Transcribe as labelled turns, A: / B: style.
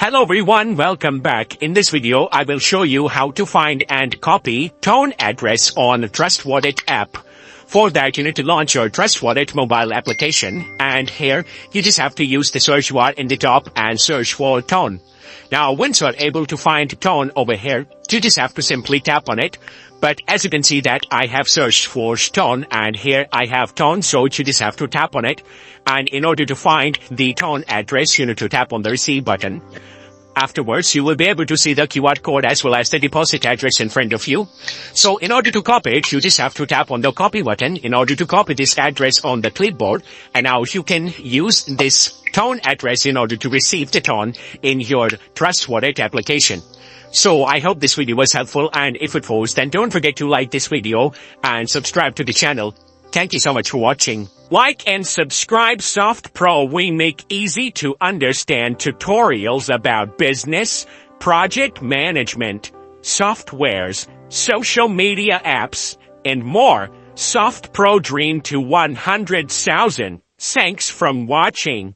A: Hello everyone, welcome back. In this video, I will show you how to find and copy tone address on Trust Wallet app. For that, you need to launch your Trust Wallet mobile application, and here, you just have to use the search bar in the top and search for tone. Now, once you are able to find tone over here, you just have to simply tap on it. But as you can see that I have searched for tone, and here I have tone, so you just have to tap on it. And in order to find the tone address, you need to tap on the receive button. Afterwards, you will be able to see the QR code as well as the deposit address in front of you. So in order to copy it, you just have to tap on the copy button in order to copy this address on the clipboard. And now you can use this tone address in order to receive the tone in your Trust Wallet application. So I hope this video was helpful, and if it was, then don't forget to like this video and subscribe to the channel. Thank you so much for watching. Like and subscribe Softpro. We make easy to understand tutorials about business, project management, softwares, social media apps, and more. Softpro dream to 100,000. Thanks for watching.